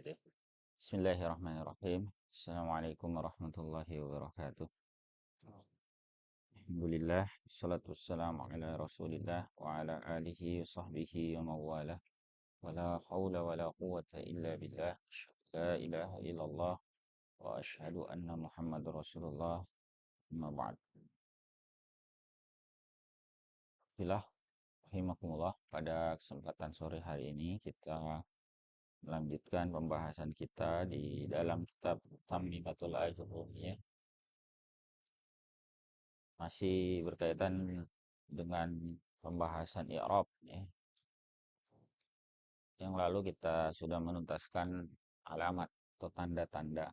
situ. Bismillahirrahmanirrahim. Assalamualaikum warahmatullahi wabarakatuh. Alhamdulillah, wassalatu wassalamu ala rasulillah wa ala alihi wa sahbihi wa mawala. Wa la hawla wa la quwwata illa billah. Asyhadu la ilaha illallah wa asyhadu anna Muhammad Rasulullah. Amma ba'd. Alhamdulillah, rahimakumullah. Pada kesempatan sore hari ini kita melanjutkan pembahasan kita di dalam kitab Tammimatul Ajurumiyah. Masih berkaitan dengan pembahasan i'rab ya. Yang lalu kita sudah menuntaskan alamat atau tanda-tanda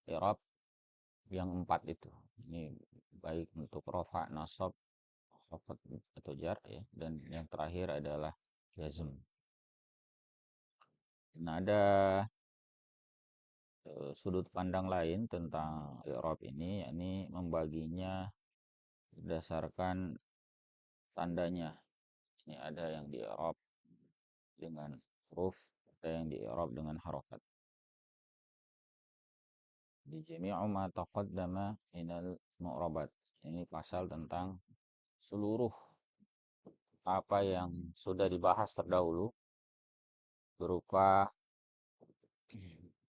i'rab yang 4 itu. Ini baik untuk rafa, nasab, khafad atau jar ya, dan yang terakhir adalah jazm. Nah, ada sudut pandang lain tentang i'rab ini, yakni membaginya berdasarkan tandanya. Ini ada yang di i'rab dengan huruf, ada yang di i'rab dengan harokat. Di jami'u ma taqaddama minal mu'rabat. Ini pasal tentang seluruh apa yang sudah dibahas terdahulu berupa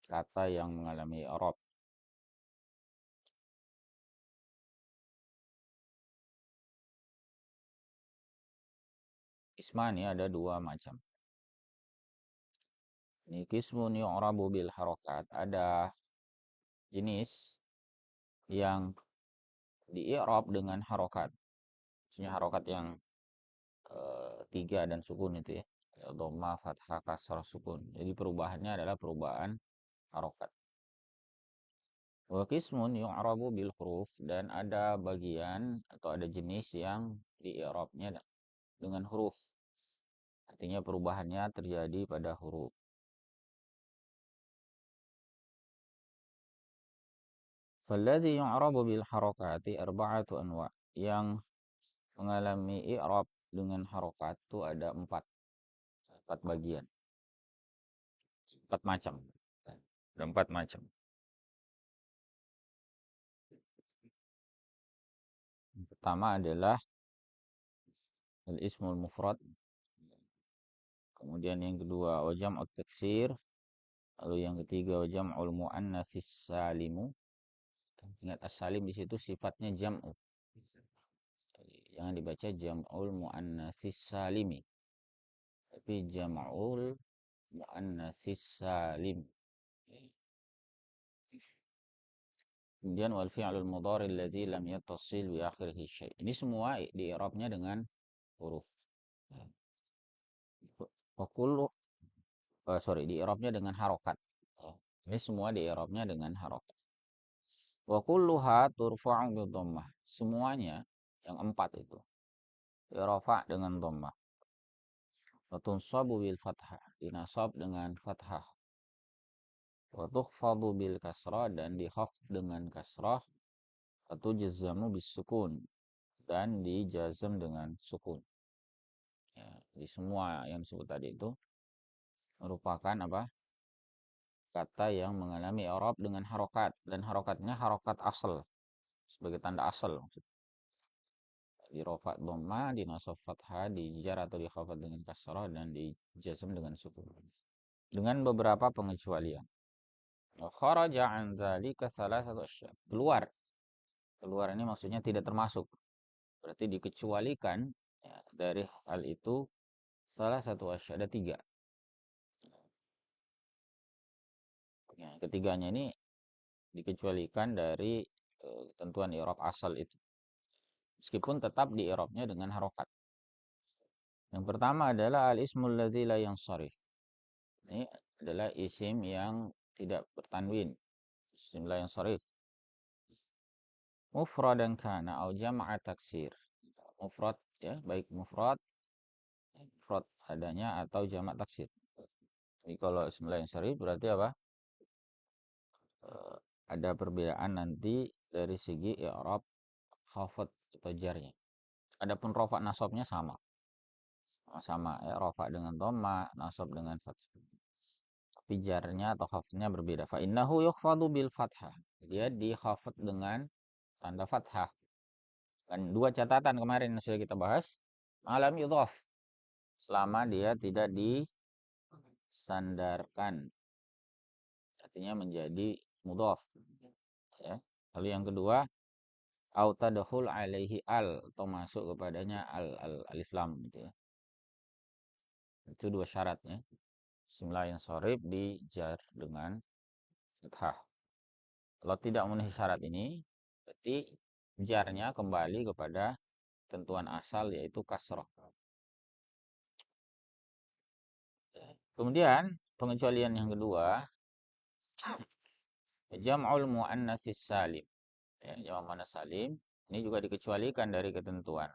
kata yang mengalami i'rab. Isma ini ada dua macam. Ini qismun yu'rabu bil harokat. Ada jenis yang di i'rab dengan harokat. Maksudnya harokat yang 3 dan sukun itu ya. Dhamma, fathah, kasrah, sukun. Jadi perubahannya adalah perubahan harokat. Wa qismun yu'rabu bil huruf, dan ada bagian atau ada jenis yang di i'rabnya dengan huruf. Artinya perubahannya terjadi pada huruf. Falladhi yu'rabu bil harakati arba'atu anwa'. Yang mengalami i'rab dengan harokat itu ada empat bagian. Empat macam. Ada empat macam. Yang pertama adalah al-ismul mufrad. Kemudian yang kedua wajam'ut taksir. Lalu yang ketiga wajam'ul muannatsis salimu. Ingat as-salim di situ sifatnya jam'u. Jangan dibaca jam'ul muannatsis salimi, tapi jam'ul muannatsis salim. Kemudian wal fi'lul mudhari alladzi lam yattasil bi akhirih syai'. Ini semua di i'rabnya dengan huruf. Wa kullu di i'rabnya dengan harokat. Ini semua di i'rabnya dengan harokat. Wa kulluha turfa'u bi dhammah. Semuanya yang empat itu i'rafa dengan dhammah. Wa tunsabu bil fathah, dinasab dengan fathah. Wa tukhfadu bil kasrah, dan dikhafd dengan kasrah. Wa tujazzamu bis sukun, dan dijazm dengan sukun. Ya, jadi semua yang disebut tadi itu merupakan apa? Kata yang mengalami i'rab dengan harokat, dan harokatnya harokat asal sebagai tanda asal. Di rafa dhamma, di nasab fathah, di jar atau di khafad dengan kasrah, dan di jazm dengan sukun. Dengan beberapa pengecualian. Kharaja an dzalika salasatu asya'. Keluar ini maksudnya tidak termasuk. Berarti dikecualikan ya, dari hal itu salah satu asya', ada 3. Ya, ketiganya ini dikecualikan dari ketentuan i'rab asal itu. Meskipun tetap di i'rabnya dengan harokat. Yang pertama adalah al-ismul ladzi la yansharif. Ini adalah isim yang tidak bertanwin. Isim la yansharif. Mufradan kana au jama'a taksir. Mufrad ya, baik mufrad adanya atau jamak taksir. Jadi kalau isim la yansharif berarti apa? Ada perbedaan nanti dari segi i'rab khafad atau jarnya. Adapun rafa nasabnya sama ya, rafa dengan dhamma, nasab dengan fathah. tapi jarnya atau khafdnya berbeda. Fa innahu yukhfadu bil fathah. Dia dikhafd dengan tanda fathah. Kan dua catatan kemarin yang sudah kita bahas. Alam yudhaf. Selama dia tidak disandarkan. Artinya menjadi mudhaf. Ya. Lalu yang kedua, au tadkhul alaihi al atau masuk kepadanya alif lam gitu ya. Itu dua syaratnya. Bismillah yang sorib dijar dengan fathah. Kalau tidak memenuhi syarat ini, berarti jarnya kembali kepada tentuan asal yaitu kasroh. Kemudian pengecualian yang kedua, jam'ul muannatsis salim. Ya, jamak muannats salim ini juga dikecualikan dari ketentuan,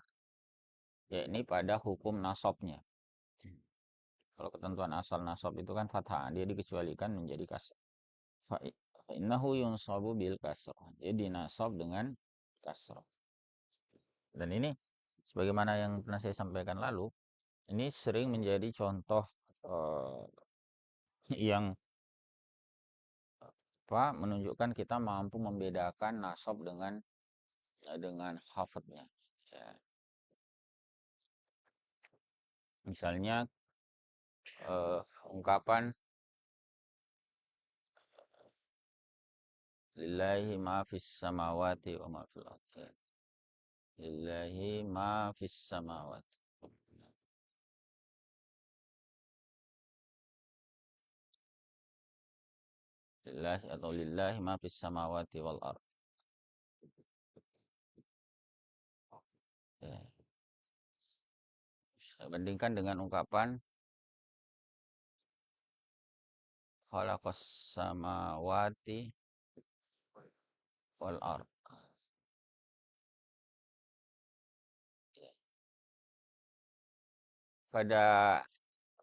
yakni pada hukum nasabnya. Kalau ketentuan asal nasab itu kan fathah, dia dikecualikan menjadi kasr. Fa innahu yunsabu bil kasr. Dia dinasab dengan kasr. Dan ini sebagaimana yang pernah saya sampaikan lalu, ini sering menjadi contoh yang menunjukkan kita mampu membedakan nasab dengan khafadnya. Ya. Misalnya ungkapan lillahi ma fis samawati wa ma fil ardi. Lillahi ma fis samawati. Lillahi atau lillahi ma fis samawati wal ard. Ya. Saya bandingkan dengan ungkapan khalaqas samawati wal ard. Pada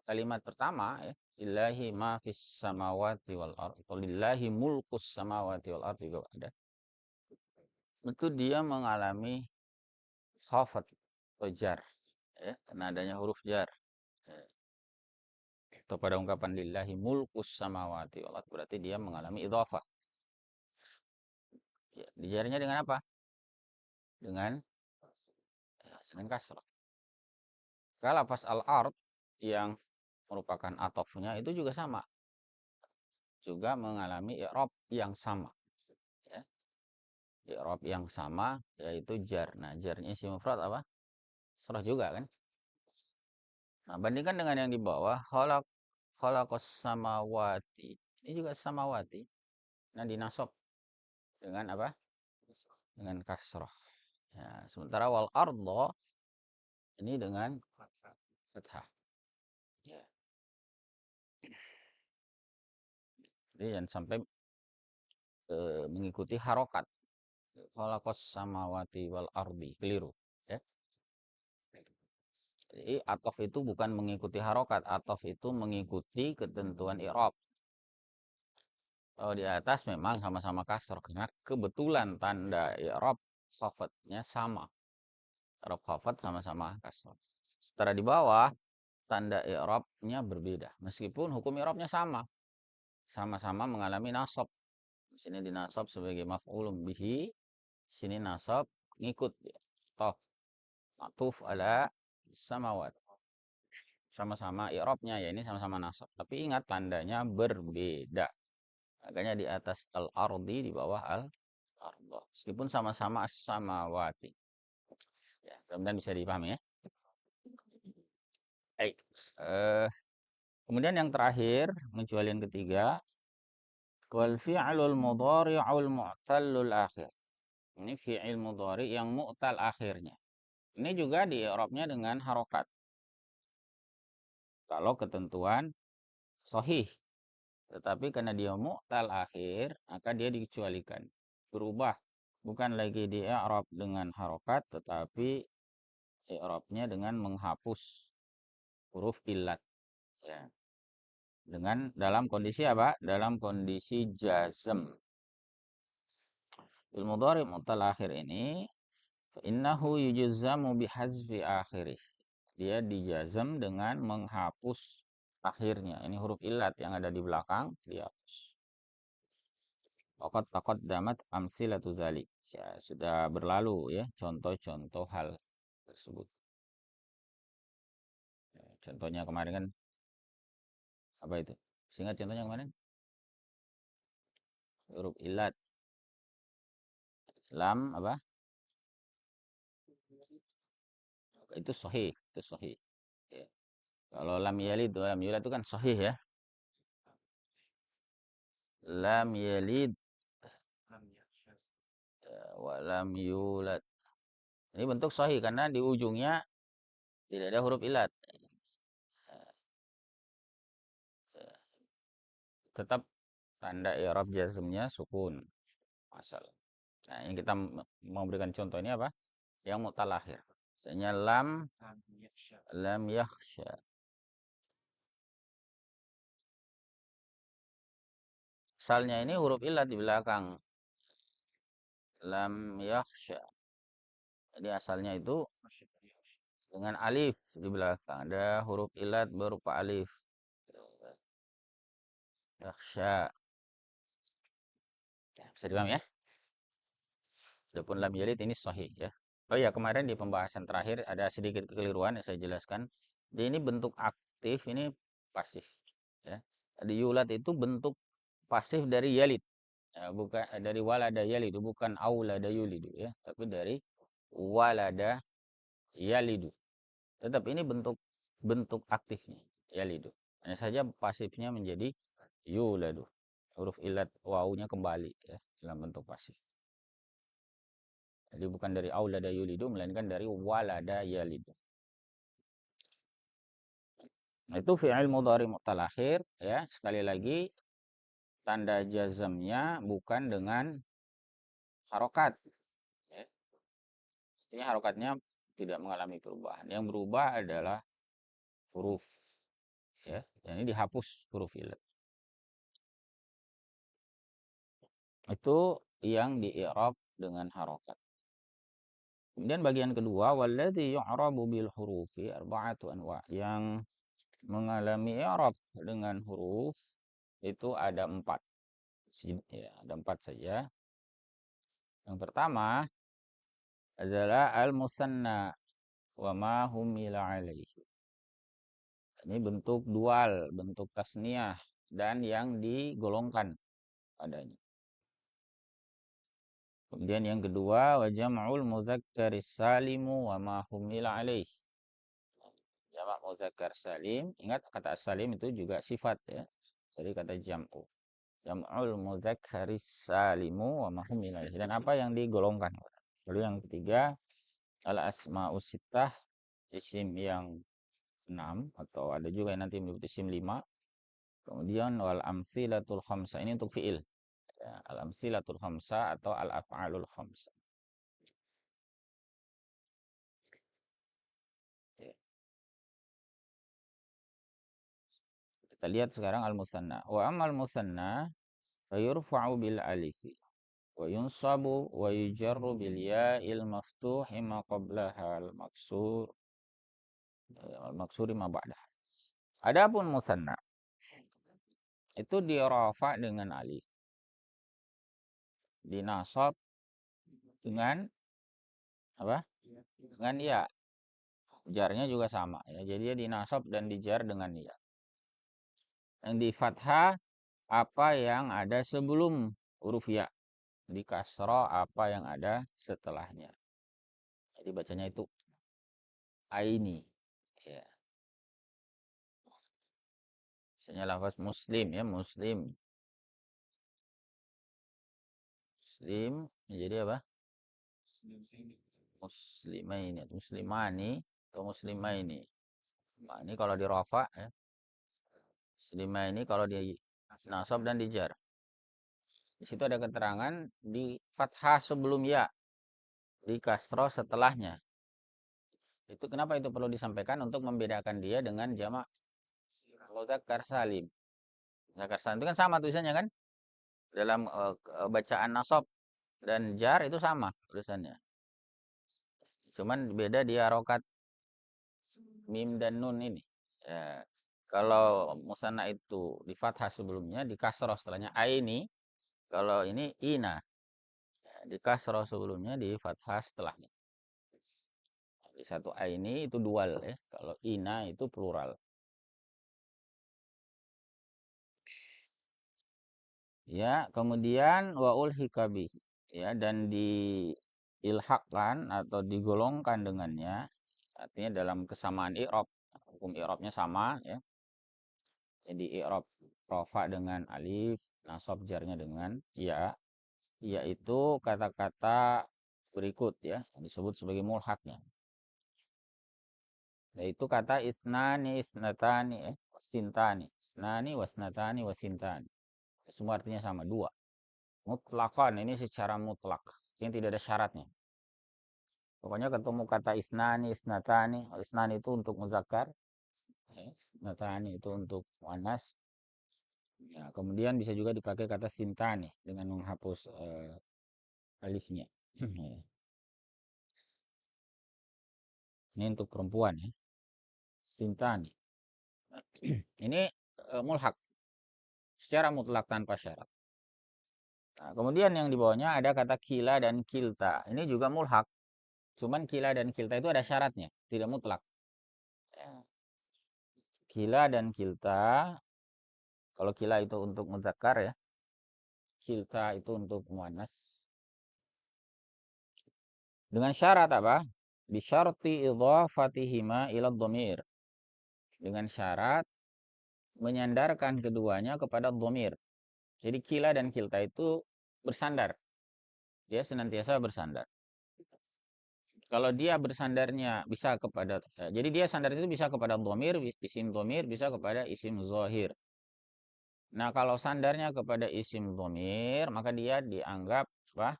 kalimat pertama ya, lillahi ma fis samawati wal ard atau lillahi mulkus samawati wal ard juga ada. Itu dia mengalami khafat atau jar ya, karena adanya huruf jar. Ya. Atau pada ungkapan lillahi mulkus samawati wal ard berarti dia mengalami idhafah. Ya, dijarnya dengan apa? Dengan kasrah. Kalau pas al-ard yang merupakan atofnya itu juga sama. Juga mengalami i'rab yang sama. Ya. I'rab yang sama yaitu jar. Nah, jarnya isim mufrad apa? Kasrah juga kan? Nah, bandingkan dengan yang di bawah, khalaqas samawati. Ini juga samawati. Nah, dinasab dengan apa? Dengan kasrah. Ya, sementara wal ardo ini dengan fathah. Ya. Jadi jangan sampai mengikuti harokat. Khalaqas samawati wal ardi. Keliru. Ya. Jadi atof itu bukan mengikuti harokat. Atof itu mengikuti ketentuan i'rab. Kalau di atas memang sama-sama kasar karena kebetulan tanda i'rab khafadnya sama. I'rab khafad sama-sama kasar. Sementara di bawah tanda i'rabnya berbeda meskipun hukum i'rabnya sama. Sama-sama mengalami nasab. Di sini dinasab sebagai maf'ulun bihi, sini nasab ngikut toh matuf ala samawat. Sama-sama i'rabnya ya ini sama-sama nasab, tapi ingat tandanya berbeda. Makanya di atas al-ardi, di bawah al-ardo. Meskipun sama-sama as-samawati. Ya, mudah-mudahan bisa dipahami ya. Baik. Kemudian yang terakhir, pengecualian ketiga, wal fi'lul mudhari'ul mu'tallul akhir. Ini fi'il mudhari yang mu'tal akhirnya. Ini juga di i'rabnya dengan harokat. Kalau ketentuan sahih. Tetapi karena dia mu'tal akhir, maka dia dikecualikan. Berubah. Bukan lagi di i'rab dengan harokat, tetapi i'rabnya dengan menghapus huruf illat. Ya. Dengan dalam kondisi apa? Dalam kondisi jazm. Fil mudhari mu'tal akhir ini innahu yujazzamu bihazfi akhirih. Dia dijazm dengan menghapus akhirnya. Ini huruf illat yang ada di belakang dihapus. Waqad taqaddamat amsilatu dzalik. Ya, sudah berlalu ya contoh-contoh hal tersebut. Ya, contohnya kemarin kan apa itu? Singkat contohnya kemarin? Huruf illat. Lam apa? Itu sahih, itu sahih. Ya. Kalau lam yalid itu kan sahih ya. Lam yalid wa lam yulad. Ini bentuk sahih karena di ujungnya tidak ada huruf illat. Tetap tanda i'rab jazmnya sukun asal. Nah, yang kita mau berikan contoh ini apa? Yang mutalahir. Misalnya lam yakhsha. Asalnya ini huruf illat di belakang. Lam yakhsha. Jadi asalnya itu dengan alif di belakang. Ada huruf illat berupa alif. Yakhsha. Bisa dipahami ya? Adapun lam yalid ini sahih ya. Oh ya, kemarin di pembahasan terakhir ada sedikit kekeliruan yang saya jelaskan. Jadi ini bentuk aktif, ini pasif ya. Di yulad itu bentuk pasif dari yalid. Ya, bukan dari walada yalidu, bukan aulada yulidu ya, tapi dari walada yalidu. Tetap ini bentuk bentuk aktifnya yalidu. Hanya saja pasifnya menjadi yuladu. Huruf ilat wawunya kembali ya dalam bentuk pasif. Jadi bukan dari aulada yulidu melainkan dari walada yalidu. Nah, itu fi'il mudhari mutalakhir ya. Sekali lagi tanda jazmnya bukan dengan harokat. Ya. Ini harokatnya tidak mengalami perubahan. Yang berubah adalah huruf ya. Dan ini dihapus huruf ilat. Itu yang di i'rab dengan harokat. Kemudian bagian kedua walladzi yu'rabu bil hurufi arba'atu anwa. Yang mengalami i'rab dengan huruf itu ada empat. Ya, ada empat saja. Yang pertama adalah al-musanna wa ma humila alaihi. Ini bentuk dual, bentuk tasniyah dan yang digolongkan padanya. Kemudian yang kedua wa jam'ul mudzakkaris salimu wa ma humila alaih. Jamak muzakkar salim, ingat kata salim itu juga sifat ya. Jadi kata jam'u. Jam'ul mudzakkaris salimu wa ma humila alaih. Dan apa yang digolongkan. Lalu yang ketiga al asma'us sittah, isim yang 6 atau ada juga yang nanti menyebut isim 5. Kemudian wal amsilatul khamsa ini untuk fiil. Ya, al amsilatul khamsa atau al af'alul khamsa. Ya. Kita lihat sekarang al-musanna. Wa amal musanna fayurfa'u bil alifi wa yunsabu wa yujarru bil ya'il maftuhi ma qablaha al-maksuri ma ba'dah. Adapun musanna itu dirafa dengan alif, dinasab dengan apa? Dengan ya. Jarnya juga sama ya. Jadi dia dinasab dan dijar dengan ya. Yang di fathah apa yang ada sebelum huruf ya. Di kasroh apa yang ada setelahnya. Jadi bacanya itu aini. Ya. Misalnya lafaz muslim ya, muslim. Muslim jadi apa? Muslimaini, muslimani atau muslimaini. Nah, ini kalau di rafa ya. Muslimaini kalau di nasab dan dijar. Di situ ada keterangan di fathah sebelum ya, di kasroh setelahnya. Itu kenapa itu perlu disampaikan untuk membedakan dia dengan jamak muzakkar salim. Muzakkar salim itu kan sama tulisannya kan? Dalam bacaan nasab dan jar itu sama tulisannya. Cuman beda di harokat mim dan nun ini. Ya. Kalau musanna itu di fathah sebelumnya, di kasroh setelahnya aini. Kalau ini ina, di kasroh sebelumnya, di fathah setelahnya. Di satu aini itu dual ya. Kalau ina itu plural. Ya, kemudian waul hikabi ya, dan diilhakkan atau digolongkan dengannya, artinya dalam kesamaan i'rab, hukum i'rabnya sama ya. Jadi i'rab rafa dengan alif, nasab jarnya dengan ya, yaitu kata-kata berikut ya, yang disebut sebagai mulhaknya. Yaitu kata isnani, isnatani, sintani, isnani, wasnatani, wasintani. Semua artinya sama, dua. Mutlakon ini secara mutlak, ini tidak ada syaratnya. Pokoknya ketemu kata isnani, isnatani. Isnani itu untuk muzakkar, isnatani itu untuk muannas. Ya, kemudian bisa juga dipakai kata sintani dengan menghapus alifnya. Ini untuk perempuan ya. Sintani. Ini mulhak secara mutlak tanpa syarat. Nah, kemudian yang di bawahnya ada kata kila dan kilta. Ini juga mulhak. Cuman kila dan kilta itu ada syaratnya, tidak mutlak. Ya. Kila dan kilta, kalau kila itu untuk muzakkar ya, kilta itu untuk muannas. Dengan syarat apa? Bisyarti idhafatihima ila dhamir. Dengan syarat menyandarkan keduanya kepada dhamir. Jadi kila dan kilta itu bersandar. Dia senantiasa bersandar. Kalau dia bersandarnya bisa kepada, jadi dia sandar itu bisa kepada dhamir, bisa kepada isim zahir. Nah, kalau sandarnya kepada isim dhamir, maka dia dianggap apa?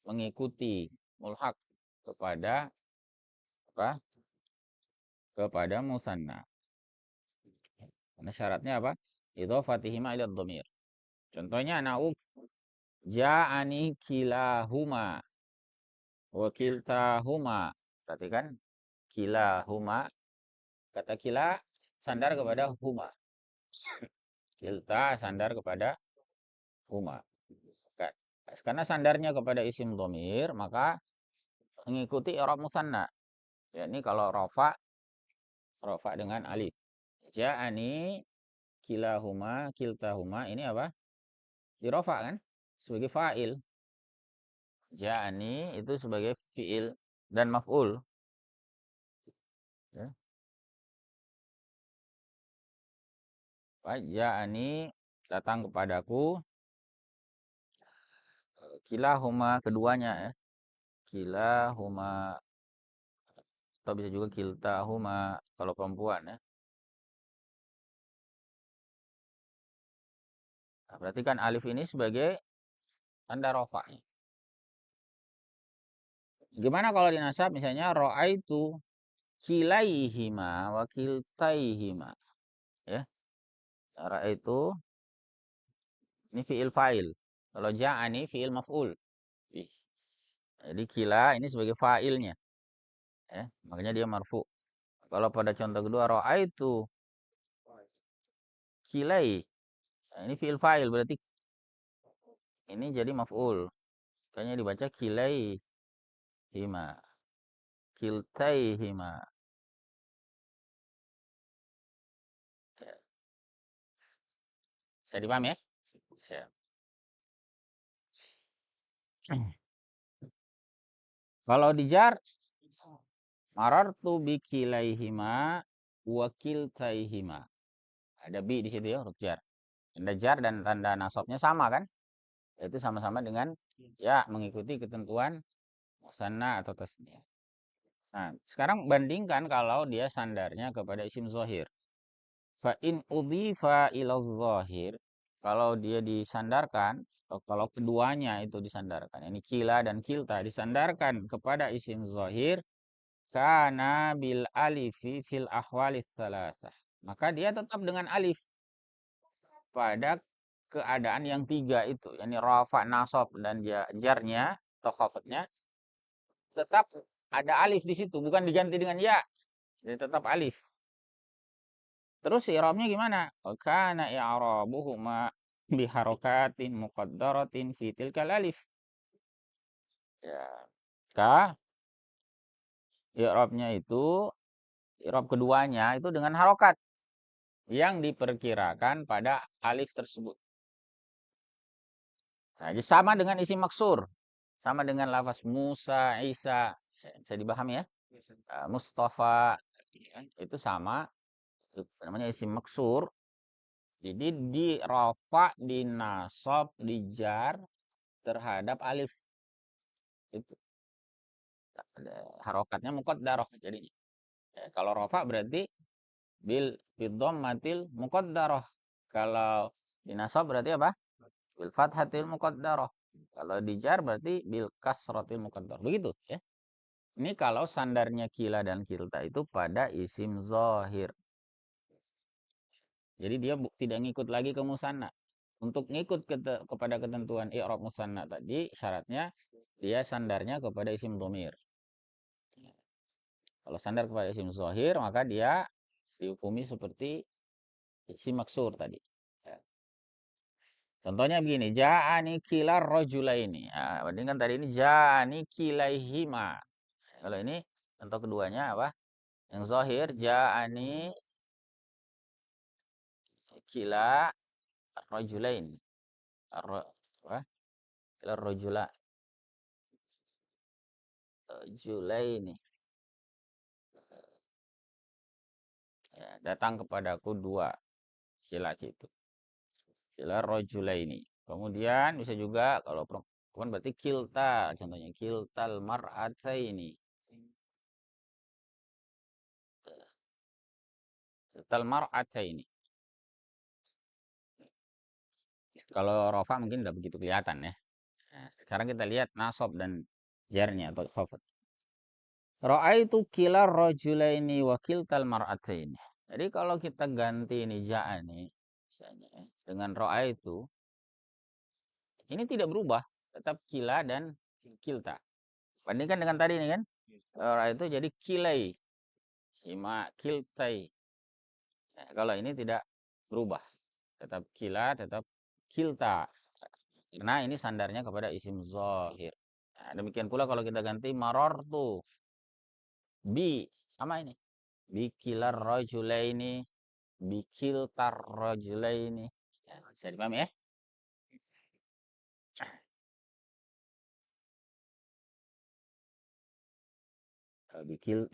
Mengikuti mulhak kepada apa? Kepada musanna. Karena syaratnya apa? Idhafatihima ila dhamir. Contohnya nauk ja'ani kilahuma wa kiltahuma. Perhatikan kilahuma, kata kila sandar kepada huma. Kilta sandar kepada huma. Karena sandarnya kepada isim dhamir, maka mengikuti i'rab musanna. Ya, ini kalau rofa dengan alif. Ja'ani kilahuma, kiltahuma, ini apa? Dirofa kan? Sebagai fa'il. Ja'ani itu sebagai fi'il dan maf'ul. Ya. Ja'ani datang kepadaku. Kilahuma keduanya ya. Kilahuma atau bisa juga kiltahuma kalau perempuan ya. Nah, berarti kan alif ini sebagai tanda rofa'nya. Gimana kalau dinasab misalnya ro'aitu kilaihima wa kiltaihima ya. Ro'aitu ini fi'il fa'il. Kalau ja'ani fi'il maf'ul. Jadi kila ini sebagai fa'ilnya ya. Makanya dia marfu. Kalau pada contoh kedua ro'aitu kilai. Nah, ini fi'il fa'il berarti ini jadi maf'ul. Makanya dibaca kilai hima. Kiltai hima. Bisa dipaham ya? Ya. Kalau dijar marartu bikilaihima wa kiltaihima. Ada bi di situ ya huruf jar. Tanda jar dan tanda nasabnya sama kan? Itu sama-sama dengan ya mengikuti ketentuan musanna atau tasniah. Nah, sekarang bandingkan kalau dia sandarnya kepada isim zahir. Fa in udhifa ila zahir, kalau dia disandarkan, atau kalau keduanya itu disandarkan, ini kila dan kilta disandarkan kepada isim zahir, kana bil alifi fil ahwalis salasah. Maka dia tetap dengan alif pada keadaan yang tiga itu, yakni rafa, nasab dan jarnya atau khafadnya tetap ada alif di situ, bukan diganti dengan ya. Jadi tetap alif. Terus i'rabnya gimana? Wa kana i'rabuhuma biharokatin muqaddaratin fi tilkal alif. Ya. Ka i'rabnya itu i'rab keduanya itu dengan harokat yang diperkirakan pada alif tersebut. Nah, jadi sama dengan isi maksur. Sama dengan lafaz Musa, Isa. Bisa dipahami ya? Mustafa. Itu sama. Itu namanya isi maksur. Jadi di rafa, di nasab, di jar terhadap alif. Itu harokatnya muqaddarah jadinya. Kalau rafa berarti bil matil muqaddarah. Kalau di nasab berarti apa? Bil fathatil muqaddarah. Kalau di jar berarti bil kasratil muqaddarah. Begitu ya. Ini kalau sandarnya kila dan kilta itu pada isim zohir. Jadi dia tidak ngikut lagi ke musanna. Untuk ngikut kepada ketentuan i'rab musanna tadi, syaratnya dia sandarnya kepada isim dhamir. Kalau sandar kepada isim zohir, maka dia dihukumi seperti isim maksur tadi. Ya. Contohnya begini, ja'ani kilar rojulaini. Nah, bandingkan tadi ini ja'ani kilaihima. Kalau ini contoh keduanya apa? Yang zohir, ja'ani kila rojulain. Apa? Kila rojulaini. Ya, datang kepadaku dua laki-laki itu. Kila rojulaini. Kemudian bisa juga kalau perempuan berarti kilta. Contohnya kiltal mar'ataini. Kiltal mar'ataini. Kalau rofa mungkin nggak begitu kelihatan ya. Nah, sekarang kita lihat nasab dan jarnya atau khafat. Ra'aitu kilar rajulaini wa kiltal mar'ataini. Jadi kalau kita ganti ini ja'ani misalnya ya, dengan ra'aitu ini tidak berubah, tetap kila dan kilta. Bandingkan dengan tadi ini kan. Ra'aitu jadi kilai, hima kiltai. Nah, kalau ini tidak berubah, tetap kila, tetap kilta. Karena ini sandarnya kepada isim zahir. Nah, demikian pula kalau kita ganti maror tuh bi sama ini. Bikilar rajulaini bikiltar rajulaini. Ya, bisa dipahami ya?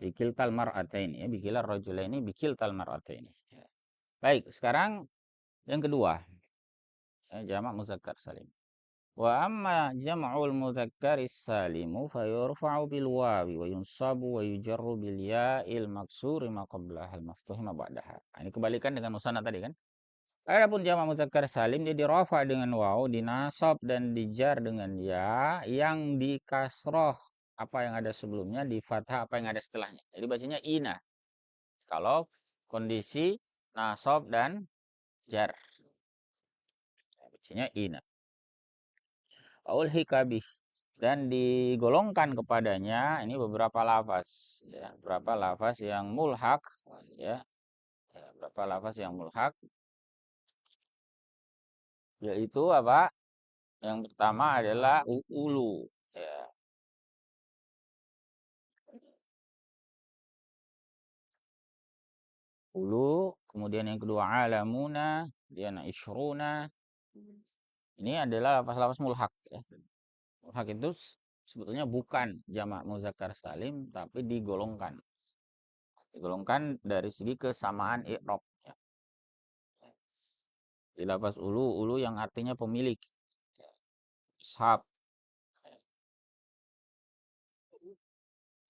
Bikiltal mar'ataini ya, bikilar rajulaini bikiltal mar'ataini. Ya. Baik, sekarang yang kedua. Ya, jamak muzakkar salim. Wa amma jam'ul mudzakkaris salimu fayurfa'u bil wawi wa yunsabu wa yujarru bil ya'il maksuri ma qablaha al maftuhi ma ba'daha. Nah, ini kebalikan dengan musanna tadi kan. Adapun jamak mudzakkar salim dia dirafa dengan waw, dinasab dan dijar dengan ya, yang di kasroh apa yang ada sebelumnya, di fathah apa yang ada setelahnya. Jadi bacanya ina. Kalau kondisi nasab dan jar. Bacanya ina. Aul hikabih dan digolongkan kepadanya ini beberapa lafaz ya, beberapa lafaz yang mulhak ya, beberapa lafaz yang mulhak yaitu apa? Yang pertama adalah ulu ya. Ulu, kemudian yang kedua alamuna, kemudian isyruna. Ini adalah lafaz-lafaz mulhak ya. Mulhak itu sebetulnya bukan jamak muzakkar salim tapi digolongkan. Digolongkan dari segi kesamaan i'rab ya. Di lafaz ulu, ulu yang artinya pemilik. Ishab.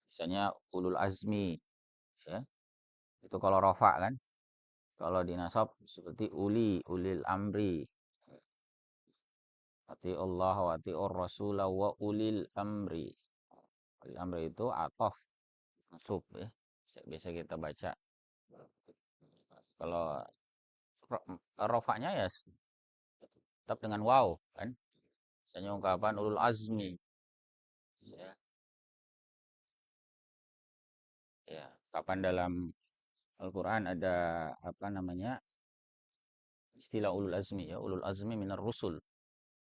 Misalnya ulul azmi ya. Itu kalau rofa kan. Kalau di nasab seperti uli, ulil amri. Ati Allah wa ati Rasul wa ulil amri. Ulil amri itu atof masuk ya. Biasa kita baca. Kalau rofaknya ya tetap dengan waw kan. Misalnya ungkapan ulul azmi. Ya, ya. Kapan dalam Al-Quran ada apa namanya istilah ulul azmi ya, ulul azmi minar rusul.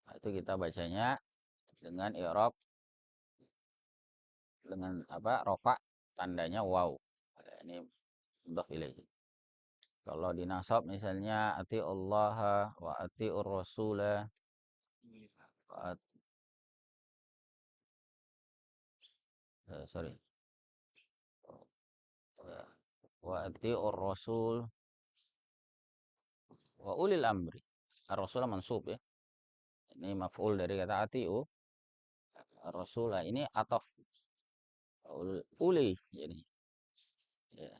Nah, itu kita bacanya dengan i'rab dengan apa rofa tandanya waw. Ini mudhaf ilaihi. Kalau di nasab misalnya ati Allah wa ati Rasula wa sorry wa ati Rasul wa ulil amri. Ar-Rasul mansub ya. Ini maf'ul dari kata atiu. Ar-Rasul ini ataf uli jadi ya.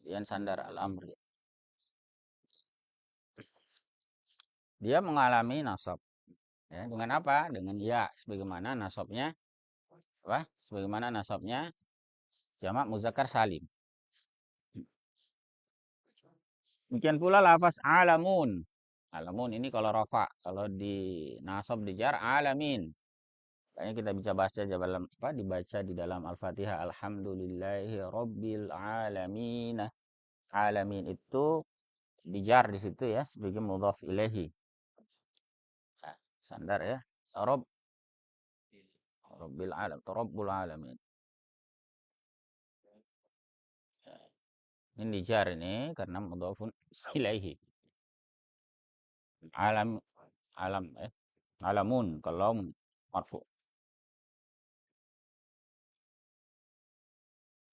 Yang sandar al-amri. Dia mengalami nasab. Ya, dengan apa? Dengan ya sebagaimana nasabnya apa? Sebagaimana nasabnya jamak muzakkar salim. Demikian pula lafaz alamun. Alamun ini kalau rafa, kalau di nasab di jar alamin. Kayaknya kita bisa baca dalam apa dibaca di dalam Al-Fatihah alhamdulillahi rabbil alamin. Alamin itu dijar di situ ya sebagai mudhaf ilaihi. Nah, sandar ya. Rabb rabbil alam, rabbul alamin. Ini dijar ini karena mudhafun ilaihi. Alam alam alamun kalau marfu.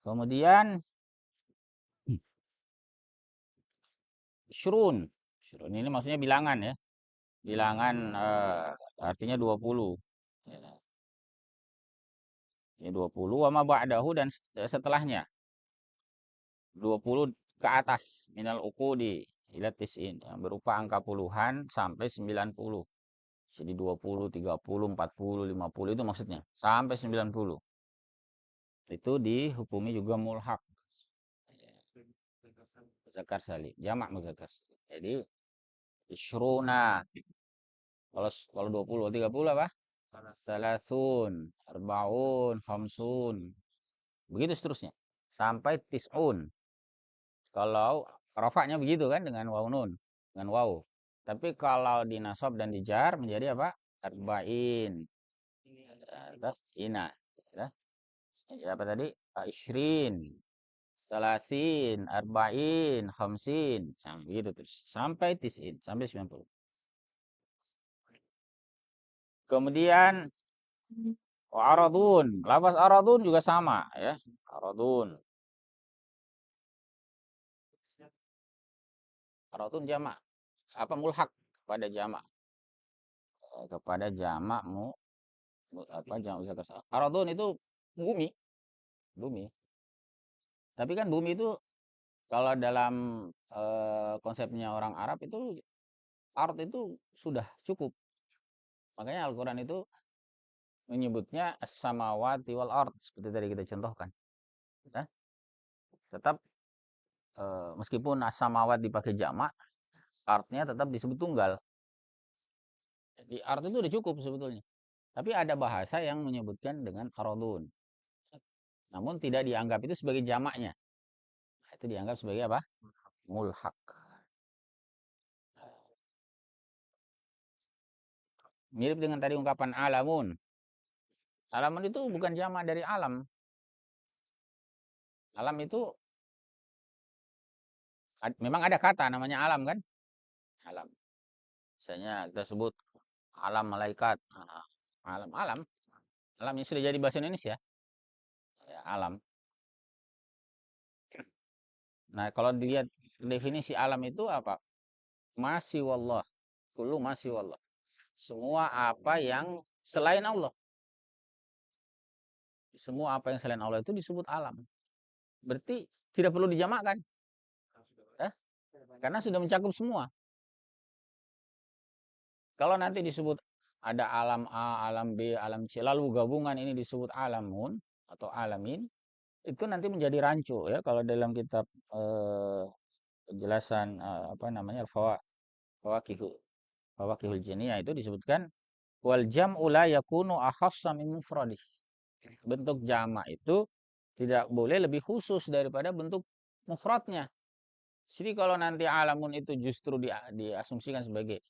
Kemudian syurun. Syurun ini maksudnya bilangan ya. Bilangan artinya 20. Ya, ya 20 wa ma ba'dahu dan setelahnya. 20 ke atas minal uqudi ila tis'in yang berupa angka puluhan sampai 90. Jadi 20, 30, 40, 50 itu maksudnya sampai 90. Itu dihukumi juga mulhaq. Muzakkar salim, jamak muzakkar salim. Jadi isyruna. Kalau 20, 30 apa? Salasun, arbaun, khamsun. Begitu seterusnya. Sampai tis'un. Kalau rafa'nya begitu kan dengan waw nun, dengan waw. Tapi kalau di nasab dan di jar menjadi apa? Arba'in. Ina. Ya, apa tadi? Ishrin. Salasin, arba'in, khamsin. Nah, begitu terus. Sampai tis'in, sampai 90. Kemudian aradun. Lafaz aradun juga sama ya. Aradun. Aradun jamak. Apa mulhak pada jamak. Kepada jamak apa jamak muzakkar salim. Aradun itu bumi, bumi. Tapi kan bumi itu kalau dalam konsepnya orang Arab itu ard itu sudah cukup. Makanya Al-Qur'an itu menyebutnya as-samawati wal ard seperti tadi kita contohkan. Ya, tetap meskipun as-samawat dipakai jamak, artnya tetap disebut tunggal. Jadi art itu udah cukup sebetulnya. Tapi ada bahasa yang menyebutkan dengan aradun. Namun tidak dianggap itu sebagai jamaknya. Itu dianggap sebagai apa? Mulhak. Mirip dengan tadi ungkapan alamun. Alamun itu bukan jamak dari alam. Alam itu memang ada kata namanya alam kan? Alam. Misalnya kita sebut alam malaikat. Alam, alam. Alam yang sudah jadi bahasa Indonesia. Ya, alam. Nah, kalau dilihat definisi alam itu apa? Masih wallah. Kullu masih wallah. Semua apa yang selain Allah. Semua apa yang selain Allah itu disebut alam. Berarti tidak perlu dijamakkan. Eh? Karena sudah mencakup semua. Kalau nanti disebut ada alam A, alam B, alam C, lalu gabungan ini disebut alamun atau alamin, itu nanti menjadi rancu ya. Kalau dalam kitab penjelasan apa namanya fawakihul fawakihul jiniyah itu disebutkan wal jam'u la yakunu akhassa min mufradih. Bentuk jamak itu tidak boleh lebih khusus daripada bentuk mufradnya. Jadi kalau nanti alamun itu justru diasumsikan sebagai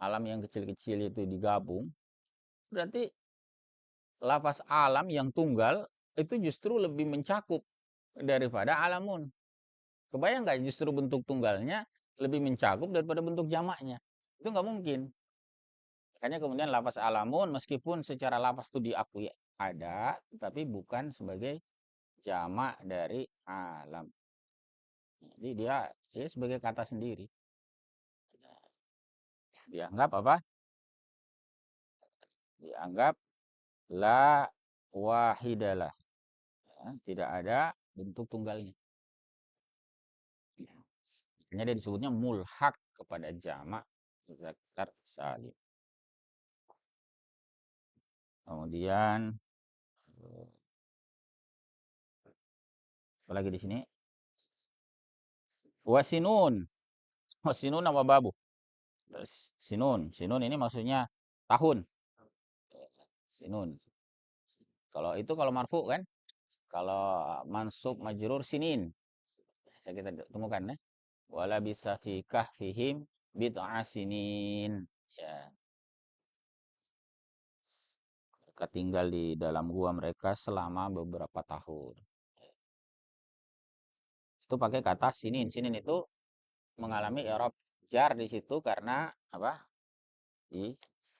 alam yang kecil-kecil itu digabung, berarti lafaz alam yang tunggal itu justru lebih mencakup daripada alamun. Kebayang nggak justru bentuk tunggalnya lebih mencakup daripada bentuk jamaknya? Itu nggak mungkin. Makanya kemudian lafaz alamun meskipun secara lafaz itu diakui ada, tapi bukan sebagai jamak dari alam. Jadi dia sebagai kata sendiri. Dianggap apa? Dianggap la wahidalah. Ya, tidak ada bentuk tunggalnya. Makanya dia disebutnya mulhak kepada jamak zakar salim. Kemudian apalagi di sini wasinun. Wasinun apa babu? Sinun ini maksudnya tahun. Sinun. Kalau marfu kan? Kalau mansub majrur sinin. Bisa kita temukan ya. Wala bisa fi kahfihim bid'a sinin. Ya, mereka tinggal di dalam gua mereka selama beberapa tahun. Itu pakai kata sinin. Sinin itu mengalami i'rab jar di situ karena apa? Di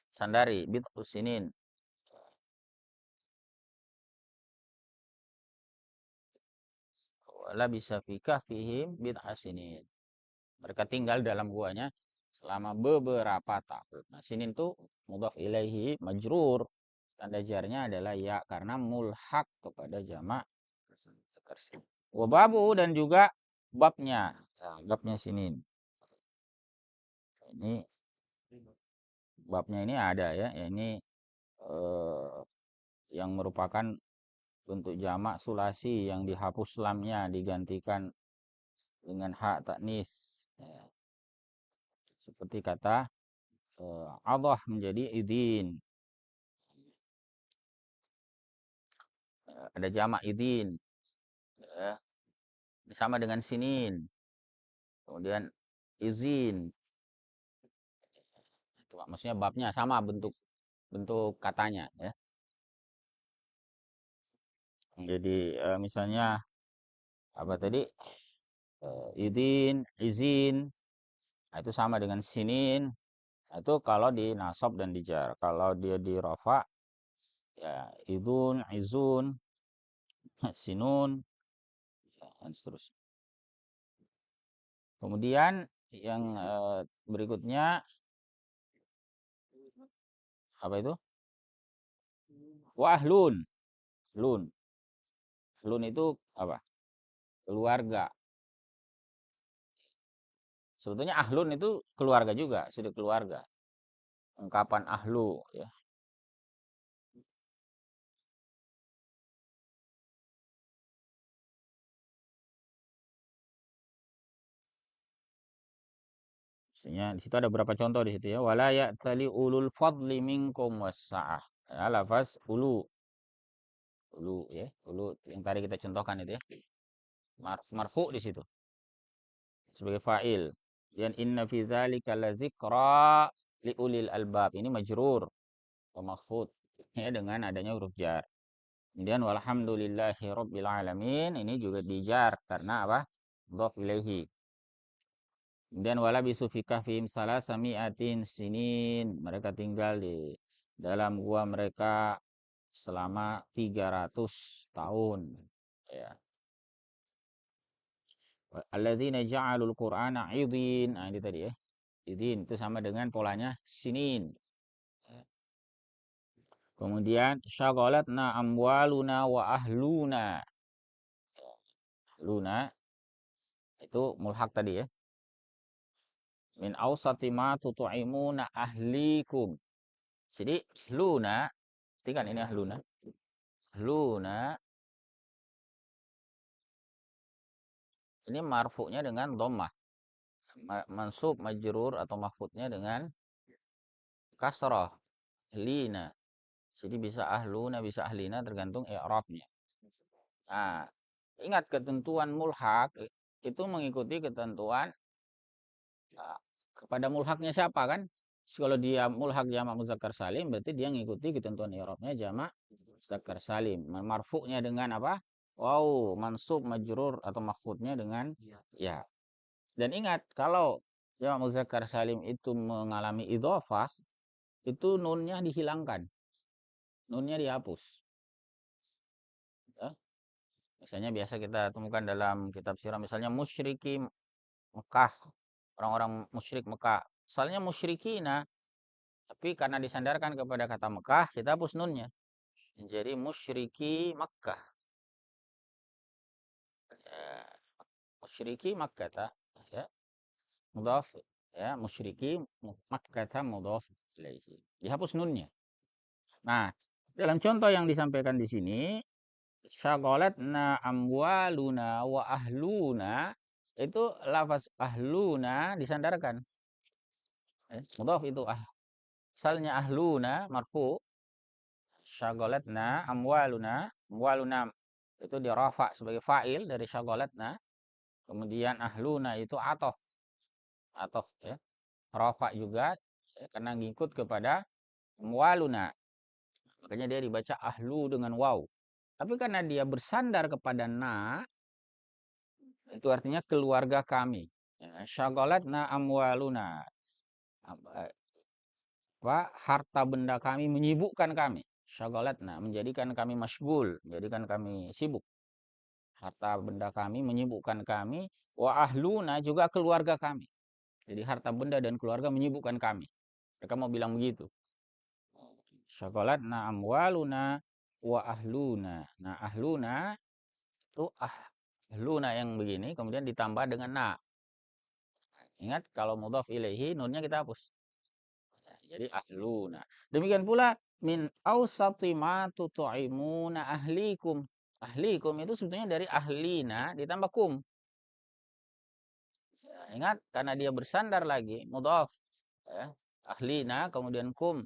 sandari bid'u sinin. Wala bisa fi kahfihim bid'a sinin. Mereka tinggal dalam guanya selama beberapa tahun. Nah, sinin itu mudhaf ilaihi majrur. Tanda jarnya adalah ya karena mulhak kepada jamak sekersi. Wababu dan juga babnya. Nah, babnya sinin. Ini babnya ini ada ya. Ini eh, yang merupakan bentuk jamak sulasi yang dihapus lamnya digantikan dengan hak taknis. Ya, seperti kata Allah menjadi idin. Ada jamak idin. Ya, sama dengan sinin. Kemudian izin. Itu maksudnya babnya sama bentuk bentuk katanya ya. Jadi misalnya apa tadi? Idin, izin. Nah, itu sama dengan sinin. Nah, itu kalau di nasab dan dijar. Kalau dia di rafa ya idun, izun, sinun dan seterusnya. Kemudian yang berikutnya apa itu? Wahlun. Lun. Lun itu apa? Keluarga. Sebetulnya ahlun itu keluarga juga, sudah keluarga. Ungkapan ahlu ya. Misalnya di situ ada beberapa contoh di situ ya. Wala ya'tali ulul fadli minkum wassa'ah. Ya, lafaz ulu. Ulu ya. Ulu yang tadi kita contohkan itu ya. Marfu di situ sebagai fa'il. Dan inna fi dzalika lazikra liulil albab. Ini majrur atau mahfud ya dengan adanya huruf jar. Kemudian walhamdulillahi rabbil alamin ini juga dijar karena apa? Dhaf ilaihi. Kemudian wala bisu fi kahfihim salasami'atin sinin. Mereka tinggal di dalam gua mereka selama 300 tahun. Ya. Alladzina ja'alul Qur'ana 'idin. Nah, ini tadi ya. Idin itu sama dengan polanya sinin. Kemudian syaghalatna amwaluna wa ahluna. Luna itu mulhak tadi ya. Min awsati ma tut'imuna ahlikum. Jadi luna, kan ini ahluna. Luna ini marfu'nya dengan dhammah. Mansub majrur atau mahfudnya dengan kasrah. Lina. Jadi bisa ahluna, bisa ahlina tergantung i'rabnya. Nah, ingat ketentuan mulhak itu mengikuti ketentuan kepada mulhaknya siapa kan? Kalau dia mulhak jamak muzakkar salim berarti dia mengikuti ketentuan i'rabnya jamak muzakkar salim. Marfu'nya dengan apa? Wow, mansub, majrur atau makhfudnya dengan ya. Dan ingat kalau jamak muzakkar salim itu mengalami idhofah, itu nunnya dihilangkan. Nunnya dihapus. Ya. Misalnya biasa kita temukan dalam kitab sirah misalnya musyriki Mekah, orang-orang musyrik Mekah. Soalnya musyrikina, tapi karena disandarkan kepada kata Mekah, kita hapus nunnya. Jadi musyriki Makkah. Ya, musyriki Makkah ya. Mudhaf ya, musyriki Makkah mudhaf ilaihi. Dihapus nunnya. Nah, dalam contoh yang disampaikan di sini, syaghalatna amwaluna wa ahluna itu lafaz ahluna disandarkan. Mudhaf itu asalnya ahluna marfu, syaghalatna amwaluna itu dirafa sebagai fa'il dari syaghalatna. Kemudian ahluna itu atof ya. Rafa juga ya, karena ngikut kepada amwaluna. Makanya dia dibaca ahlu dengan waw. Tapi karena dia bersandar kepada na, itu artinya keluarga kami. Ya, syaghalatna amwaluna. Harta benda kami menyibukkan kami. Syaghalatna menjadikan kami masyghul, menjadikan kami sibuk. Harta benda kami menyibukkan kami, wa ahluna juga keluarga kami. Jadi harta benda dan keluarga menyibukkan kami. Mereka mau bilang begitu. Syaghalatna amwaluna wa ahluna. Nah, ahluna itu ahluna yang begini kemudian ditambah dengan na. Ingat kalau mudhaf ilaihi nunnya kita hapus. Jadi ahluna. Demikian pula min awsati ma tut'imuna ahlikum. Ahlikum itu sebetulnya dari ahlina ditambah kum. Ya, ingat karena dia bersandar lagi mudhaf ya, ahlina kemudian kum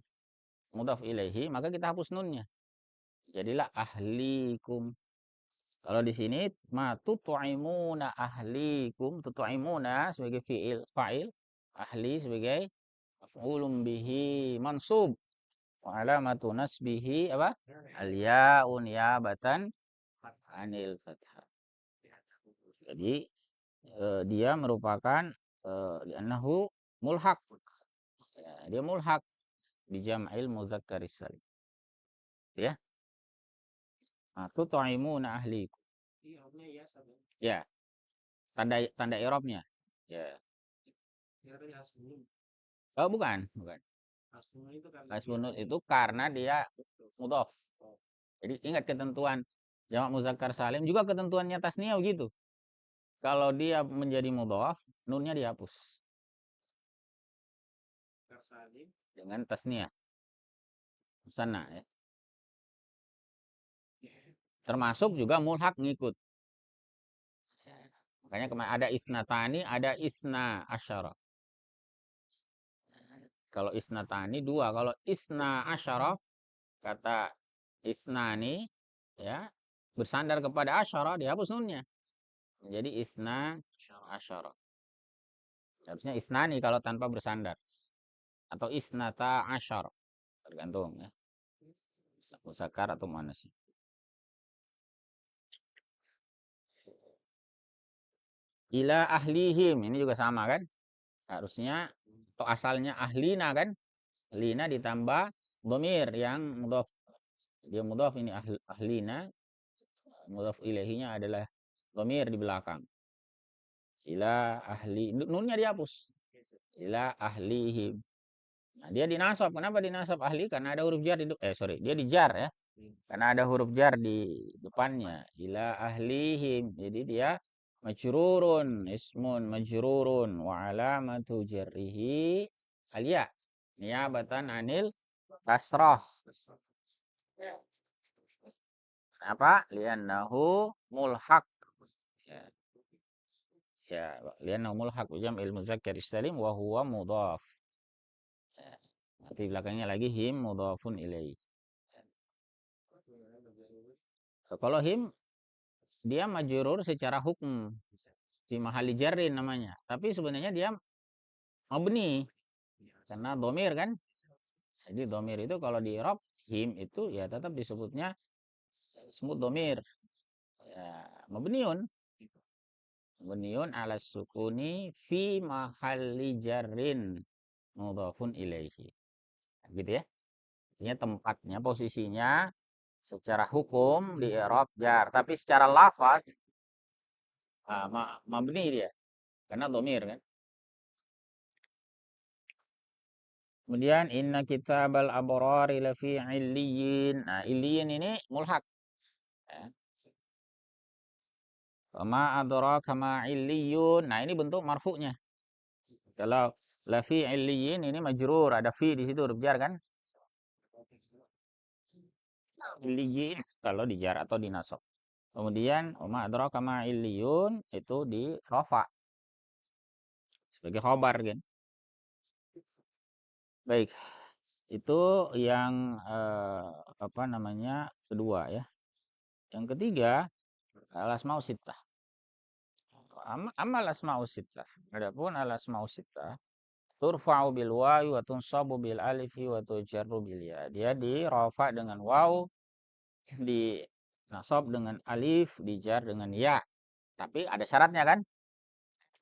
mudhaf ilaihi maka kita hapus nunnya. Jadilah ahlikum. Kalau di sini ma tut'imuna ahlikum, tut'imuna sebagai fa'il, ahli sebagai maf'ulun bihi mansub. Wa alamatu nasbihi apa? Al-ya'u niyabatan anil fathah. Jadi dia merupakan li'annahu mulhaq. Ya, dia mulhaq bi jam'il mudzakkaris salim. Ya. Nah, tut'imuna ahlikum. Ya, tanda i'rabnya. Ya. Oh, bukan. Hasbunut itu karena dia mudhaf. Jadi ingat ketentuan jamak muzakkar salim juga ketentuannya tasniyah begitu. Kalau dia menjadi mudhaf, nunnya dihapus. Dengan tasniyah. Musanna ya. Termasuk juga mulhaq ngikut. Makanya kemarin ada isnatani, ada isna asyara. Kalau isnatani dua, kalau isna asyara kata isnani ya bersandar kepada asyara dihapus nunnya. Jadi isna asyara. Harusnya isnani kalau tanpa bersandar. Atau isnata asyar. Tergantung ya. Musakar atau mana sih. Ila ahlihim. Ini juga sama kan. Harusnya atau asalnya ahlina kan. Ahlina ditambah dhamir yang mudhaf. Dia mudhaf ini ahlina. Mudhaf ilahinya adalah dhamir di belakang. Ila ahli. Nunnya dihapus. Ila ahlihim. Nah, dia dinasab. Kenapa dinasab ahli? Karena ada huruf jar di dia dijar ya. Karena ada huruf jar di depannya. Ila ahlihim. Jadi dia majrurun, ismun majrurun wa alamatu jarrihi alya. Niyabatan anil kasrah. Kenapa? Liannahu mulhaq. Ya. Ya, liannahu mulhaq bi jam'il muzakkar salim wa huwa mudhaf. Ya. Nanti belakangnya lagi him mudhafun ilaih. Kalau him dia majrur secara hukum. fi mahalli jarrin namanya. Tapi sebenarnya dia mabni karena domir kan. Jadi domir itu kalau di i'rab him itu ya tetap disebutnya semut domir. Ya, mabniun. Mabniun ala sukuni fi mahalli jarrin mudhafun ilaihi. Gitu ya. Artinya tempatnya, posisinya secara hukum di i'rab jar, tapi secara lafaz mabni dia karena domir kan. Kemudian inna kitabal abrari lafi illiyin. Nah, illiyin ini mulhaq. Ya. Ma adraka ma illiyun. Nah, ini bentuk marfu'nya. Kalau lafi illiyin ini majrur, ada fi di situ huruf jar kan? Illiyin kalau dijar atau dinasab. Kemudian ma adraka ma illiyun itu di rafa sebagai khobar kan. Baik. Itu yang apa namanya? Kedua ya. Yang ketiga, al-asmaul sittah. Amal asmaul sittah. Adapun al-asmaul sittah turfa'u bil wawi wa tunsabu bil alifi wa tujarru bil ya. Dia dirafa dengan waw, di nasab dengan alif, dijar dengan ya. Tapi ada syaratnya kan?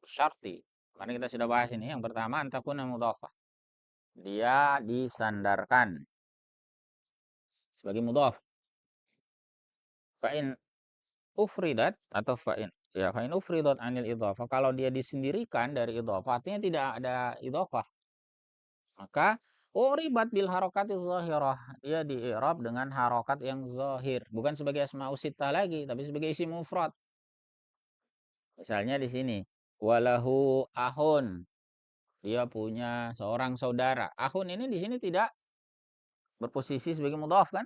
Syarti. Karena kita sudah bahas ini. Yang pertama antakuna mudhafah. Dia disandarkan sebagai mudhaf. Fa'in ufridat atau fa'in ufridat anil idhafah, kalau dia disendirikan dari idhafah artinya tidak ada idhafah, maka uribat bil harokati zahirah, dia di i'rab dengan harokat yang zahir, bukan sebagai asmaul sittah lagi tapi sebagai isim mufrad. Misalnya di sini walahu ahun, dia punya seorang saudara. Ahun ini di sini tidak berposisi sebagai mudhaf kan,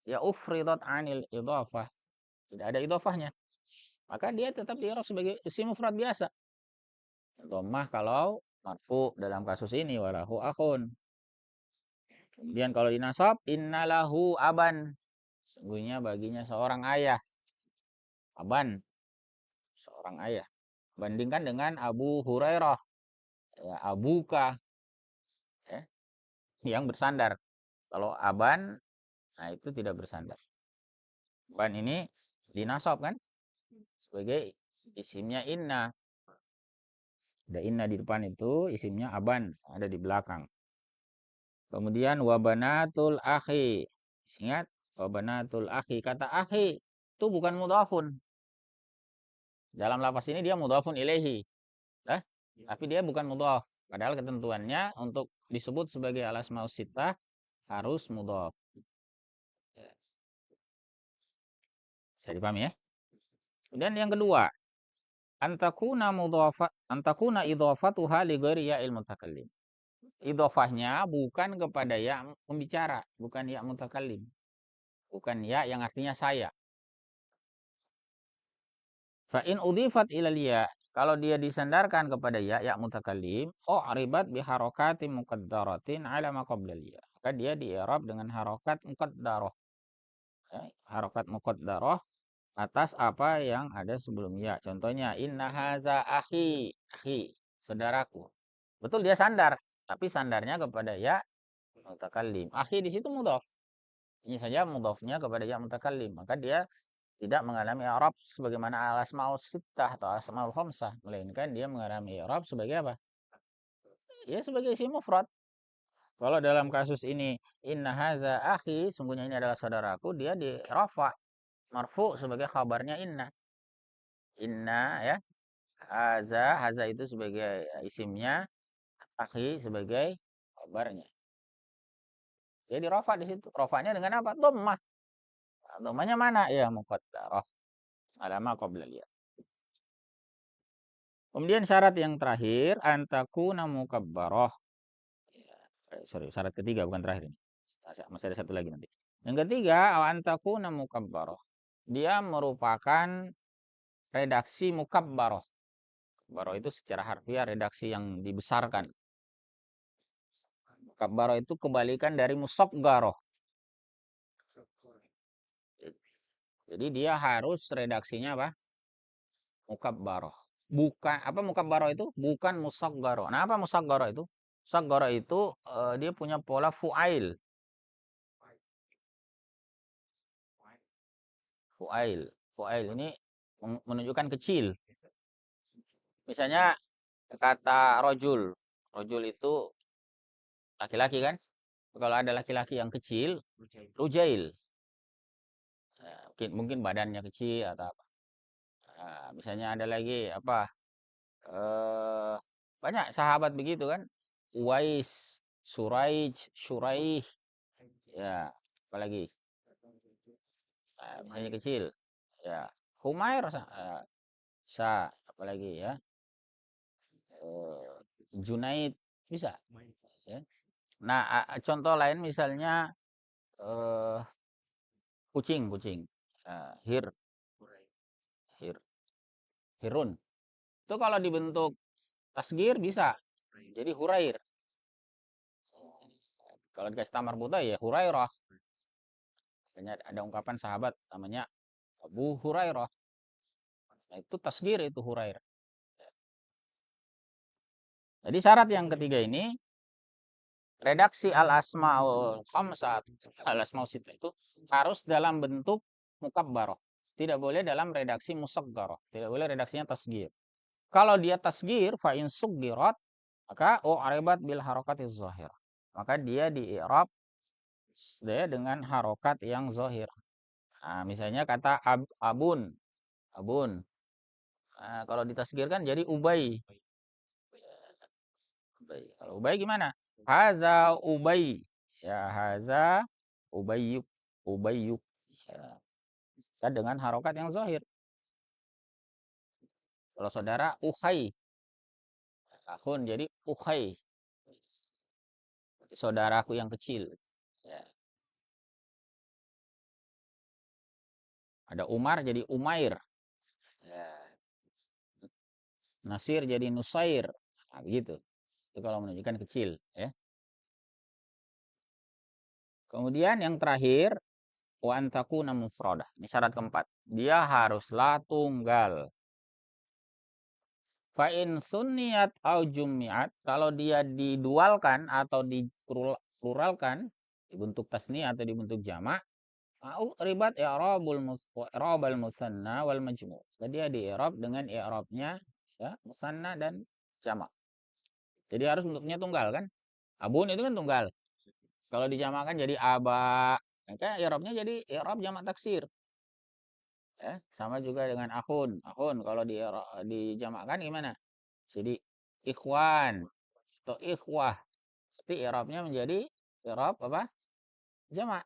ya ufridat anil idhafah, tidak ada idhafahnya, maka dia tetap di i'rab sebagai isim mufrad biasa. Dhammah kalau marfu dalam kasus ini walahu akhun. Kemudian kalau dinasab innalahu aban. Sungguhnya baginya seorang ayah. Aban, seorang ayah. Bandingkan dengan Abu Hurairah, ya, abuka, ya, yang bersandar. Kalau aban, nah itu tidak bersandar. Aban ini dinasab kan sebagai isimnya inna. Ada inna di depan itu, isimnya aban, ada di belakang. Kemudian wabanatul akhi. Ingat, wabanatul akhi. Kata akhi itu bukan mudhafun. Dalam lafaz ini dia mudhafun ilaihi. Tapi dia bukan mudhaf. Padahal ketentuannya untuk disebut sebagai al-asmaus sittah harus mudhaf. Bisa dipahami ya? Kemudian yang kedua, antakuna idhafatuha li ghairi ya'il mutakallim. Idhafahnya bukan kepada ya pembicara, bukan ya mutakallim. Bukan ya yang artinya saya. Fa in udhifat ilal ya, kalau dia disandarkan kepada ya mutakallim, aribat bi harakati muqaddaratin ala ma qabla ya. Maka dia di i'rab dengan harokat muqaddarah. Ya, harokat muqaddarah atas apa yang ada sebelum ya. Contohnya inna haza akhi, akhi, saudaraku. Betul dia sandar, tapi sandarnya kepada ya mutakallim. Akhi di situ mudhaf. Ini saja mudhafnya kepada ya mutakallim, maka dia tidak mengalami i'rab sebagaimana al-asmaul sittah atau al-asmaul khamsah, melainkan dia mengalami i'rab sebagai apa? Ya sebagai isim mufrad. Kalau dalam kasus ini inna haza akhi, sungguhnya ini adalah saudaraku, dia di rafa marfu sebagai khabarnya inna. Inna ya. Haza itu sebagai isimnya, akhi sebagai khabarnya. Jadi rafa di situ. Rafanya dengan apa? Dhammah. Dhammahnya mana? Ya muqaddarah. Alama qabla ya. Kemudian syarat yang terakhir antakuna mukabbaroh. Sorry, syarat ketiga bukan terakhir ini. Masih ada satu lagi nanti. Yang ketiga antakuna mukabbaroh. Dia merupakan redaksi mukabbaroh. Mukabbaroh itu secara harfiah redaksi yang dibesarkan. Mukabbaroh itu kebalikan dari musaggaroh. Jadi dia harus redaksinya apa? Mukabbaroh. bukan apa mukabbaro itu bukan musaggaro. Nah, apa musaggaro itu? Musaggaro itu dia punya pola fuail. Fuail. Fuail ini menunjukkan kecil. Misalnya kata rojul. Rojul itu laki-laki kan? Kalau ada laki-laki yang kecil, rujail. Mungkin badannya kecil atau apa. Nah, misalnya ada lagi apa? eh Banyak sahabat begitu kan? Uwais, Suraij, Syuraih, ya, apalagi misalnya kecil, ya, Humair, apalagi ya, Junaid bisa, ya. Nah, contoh lain misalnya eh kucing, kucing, hir, hir, hirun. Itu kalau dibentuk tasgir bisa, jadi hurair. Kalau dikasih tamar buta ya hurairah. Makanya ada ungkapan sahabat namanya Abu Hurairah. Nah, itu tasgir itu Hurair. Jadi syarat yang ketiga ini redaksi al-asmaul khamsah al-asmaul sittah itu harus dalam bentuk mukabbarah. Tidak boleh dalam redaksi musaggarah. Tidak boleh redaksinya tasgir. Kalau dia tasgir fa in suggirat maka u'ribat bil harakatiz zahir. Maka dia di i'rab dengan harokat yang zahir. Nah, misalnya kata abun, abun. Nah, kalau ditasgirkan jadi ubay. Ubay. Kalau ubay gimana? Haza ubay. Ya, haza ubayyuk. Ubayyuk. Ya. Kan dengan harokat yang zahir. Kalau saudara ukhay. Akhun jadi ukhay. Saudaraku yang kecil. Ya. Ada Umar jadi Umair. Ya. Nasir jadi Nusair. Nah, begitu. Itu kalau menunjukkan kecil. Ya. Kemudian yang terakhir, wa antakuna mufradah. Ini syarat keempat. Dia haruslah tunggal. Fa in sunniyat au jumiat, kalau dia didualkan atau dipluralkan dibentuk tasniyah atau dibentuk jamak, au ribat i'rabul musanna wal majmu'. Jadi dia di i'rab dengan i'rabnya ya, musanna dan jamak. Jadi harus bentuknya tunggal kan? Abun itu kan tunggal. Kalau dijamakan jadi aba, maka i'rabnya jadi i'rab jamak taksir. Ya, sama juga dengan akhun. Akhun kalau dijamakkan gimana? Jadi ikhwan atau ikhwah. Berarti i'rabnya menjadi i'rab apa? Jamak.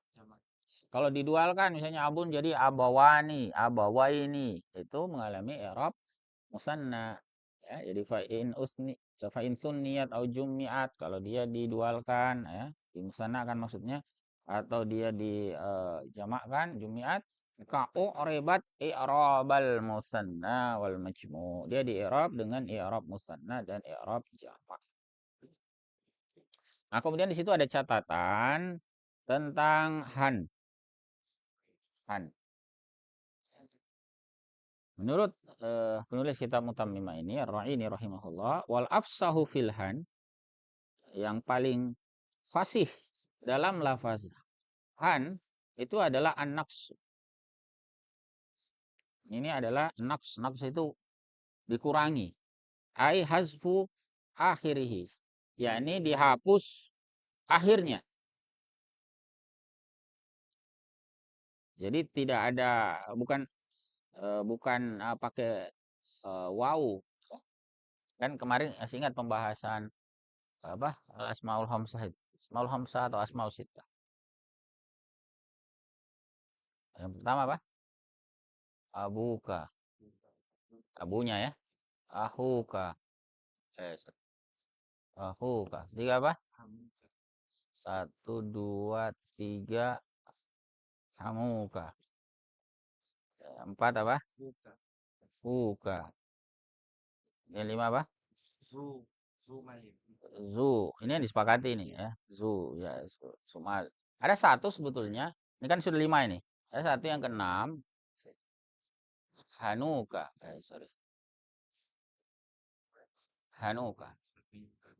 Kalau didualkan misalnya abun jadi abawani, abawaini, itu mengalami i'rab musanna. Ya, jadi fa'in sunniyat au jummi'at kalau dia didualkan ya, dimusanna kan maksudnya atau dia dijamakkan jummi'at ka u'ribat i'rabal musanna wal majmu'. Dia di i'rab dengan i'rab musanna dan i'rab jamak. Nah, kemudian di situ ada catatan tentang han. Han. Menurut penulis kitab Mutammimah ini, Ar-Ra'ini rahimahullah, wal afsahu filhan, yang paling fasih dalam lafaz han itu adalah an-naqs. Ini adalah naqs. Naqs itu dikurangi. Ai hazfu akhirih. Yakni dihapus akhirnya. Jadi tidak ada bukan pakai waw. Kan kemarin masih ingat pembahasan apa? Asmaul Hamsah itu. Asmaul Hamsah atau Asmaul Sittah. Yang pertama apa? Abuka. Abunya ya. Ahuka. Eh, ahuka. Tiga apa? Satu, dua, tiga. Hamuka. Empat apa? Fuka. Yang lima apa? Zu. Ini yang disepakati ini ya. Zu. Ya. Sumal. Ada satu sebetulnya. Ini kan sudah lima ini. Ada satu yang keenam. Hanuka. Sorry. hanuka.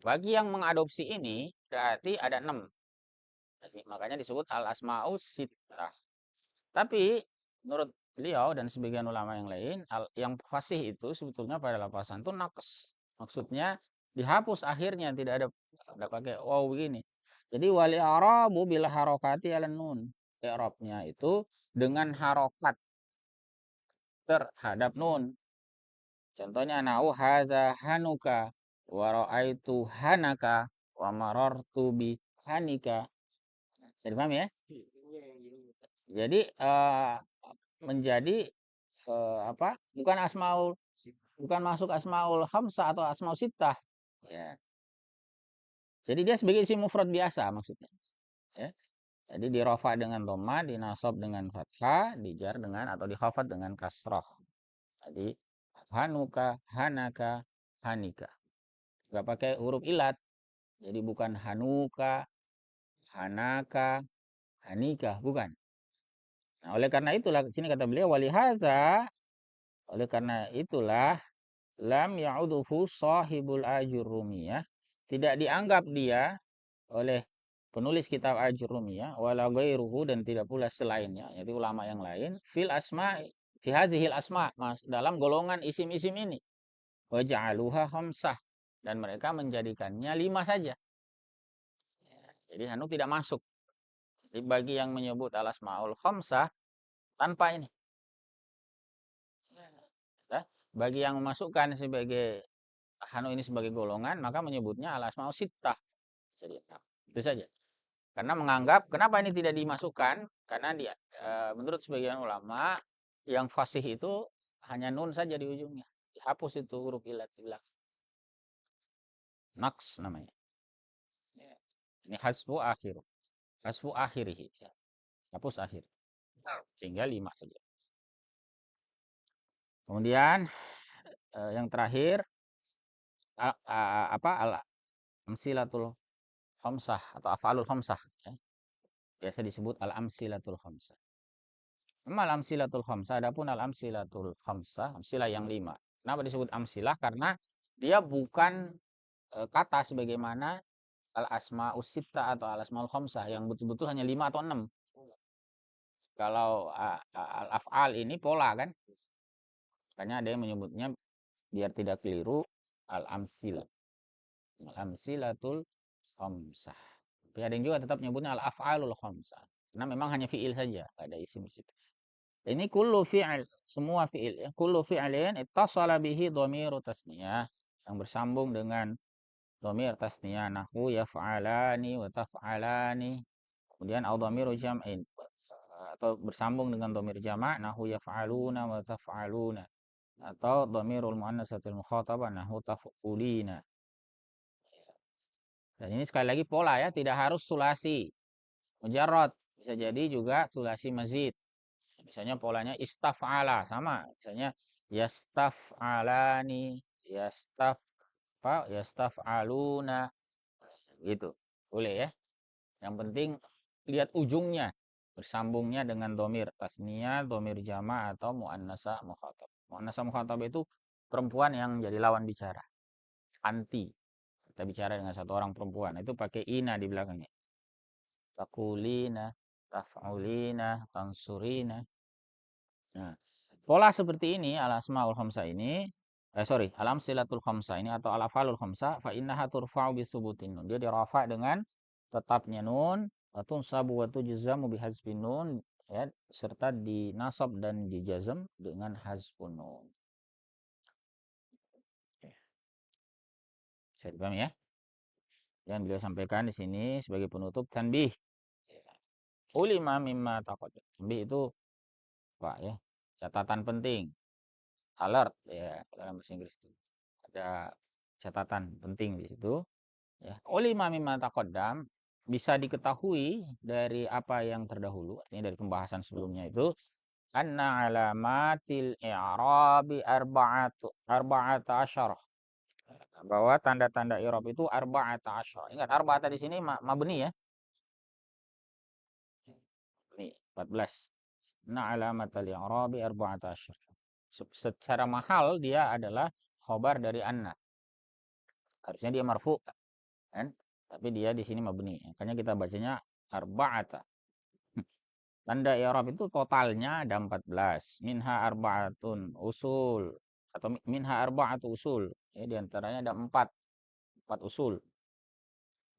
Bagi yang mengadopsi ini berarti ada 6. Makanya disebut al-asma'us sittah. Tapi menurut beliau dan sebagian ulama yang lain, yang fasih itu sebetulnya pada lafasan itu naqs. Maksudnya dihapus akhirnya, tidak ada pakai waw begini. Jadi wali arabu bila harokati ala nun. I'rabnya itu dengan harokat terhadap nun. Contohnya nahu haza hanuka wa ra'aitu hanaka wa marartu bi hanika. Bisa dipahami ya? Jadi menjadi apa? Bukan masuk asmaul khamsah atau asmaul sittah. Ya. Jadi dia sebagai isim mufrad biasa maksudnya. Ya. Jadi dirofa dengan dhamma, dinasab dengan fathah, dijar dengan atau dikhafat dengan kasrah. Jadi hanuka, hanaka, hanika. Gak pakai huruf ilat. Jadi bukan hanuka, hanaka, hanika, bukan. Nah, oleh karena itulah sini kata beliau walihaza, oleh karena itulah lam ya'uduhu sahibul ajurrumiyah, tidak dianggap dia oleh penulis kitab ajurrumiyah wala ghairuhu, dan tidak pula selainnya, yaitu ulama yang lain, fil asma fi hazihil asma, dalam golongan isim-isim ini, wa ja'aluha khamsah, dan mereka menjadikannya 5 saja. Jadi Hanu tidak masuk. Jadi bagi yang menyebut al asmaul khamsah tanpa ini. Ya. Bagi yang memasukkan sebagai Hanu ini sebagai golongan, maka menyebutnya al asmaul sittah. Jadi itu saja. Karena menganggap kenapa ini tidak dimasukkan? Karena dia menurut sebagian ulama yang fasih itu hanya nun saja di ujungnya. Dihapus itu huruf ilat di belakang. Naqs namanya. Ya. Ini hasbu akhir. Hasbu akhirihi. Ya. Hapus akhir. Sehingga 5 saja. Kemudian yang terakhir apa al amsilatul khamsah atau afalul khamsah, ya. Biasa disebut al amsilatul khamsah. Al amsilatul khamsah, adapun al amsilatul khamsah, amsilah yang 5. Kenapa disebut amsilah? Karena dia bukan kata sebagaimana al asmaus sittah atau al asmaul khamsah yang betul-betul hanya 5 atau 6. Kalau al afal ini pola kan. Makanya ada yang menyebutnya biar tidak keliru al amsilah. Al-amsilatul khamsah. Tapi ada yang juga tetap nyebutnya al-af'alul khamsah. Karena memang hanya fi'il saja, tidak ada isim di situ. Ini kullu fi'il, semua fi'il ya. Kullu fi'ilin ittasala bihi dhamiru tasniyah, yang bersambung dengan dhamir tasniyah, nahwu yaf'alani wa taf'alani. Kemudian au dhamiru jam'in, atau bersambung dengan dhamir jama', nahwu yaf'aluna wa taf'aluna. Atau dhamirul muannatsatil mukhatabah, nahwu taf'ulina. Dan ini sekali lagi pola ya, tidak harus sulasi mujarrad, bisa jadi juga sulasi mazid. Misalnya polanya istaf'ala, sama. Misalnya yastaf'alani, yastaf'aluna, gitu. Boleh ya. Yang penting lihat ujungnya, bersambungnya dengan domir tasniyah, domir jama' atau muannasa mukhatab. Muannasa mukhatab itu perempuan yang jadi lawan bicara, anti. Kita bicara dengan satu orang perempuan, itu pakai ina di belakangnya. Takulina, taf'ulina, tansurina. Nah, pola seperti ini al asmaul khamsah ini, al amsilatul khamsah ini atau al afalul khamsah, fa innaha turfa'u bi thubutin nun. Dia dirafa dengan tetapnya nun, atau sabu wa tujzamu bi hazfin nun, ya, serta dinasab dan dijazam dengan hazfun nun. Bisa dipahami ya? Dan beliau sampaikan di sini sebagai penutup tanbih. Ulima mimma taqaddam. Tanbih itu Pak ya, catatan penting, alert ya dalam bahasa Inggris itu. Ada catatan penting di situ ya. Ulima mimma taqaddam, bisa diketahui dari apa yang terdahulu, artinya dari pembahasan sebelumnya itu, anna alamatil i'rabi arba'ata asyarah, bahwa tanda-tanda i'rab itu arba'ata asyarah. Ingat arba'ata di sini mabni ya. Ini 14. Nah alamatul i'rabi arba'ata asyarah. Secara mahal dia adalah khobar dari anna. Harusnya dia marfu kan? Tapi dia di sini mabni. Makanya kita bacanya arba'ata. Tanda i'rab itu totalnya ada 14. Minha arba'atun usul atau minha arba'atu usul. Ya, di antaranya ada 4 usul.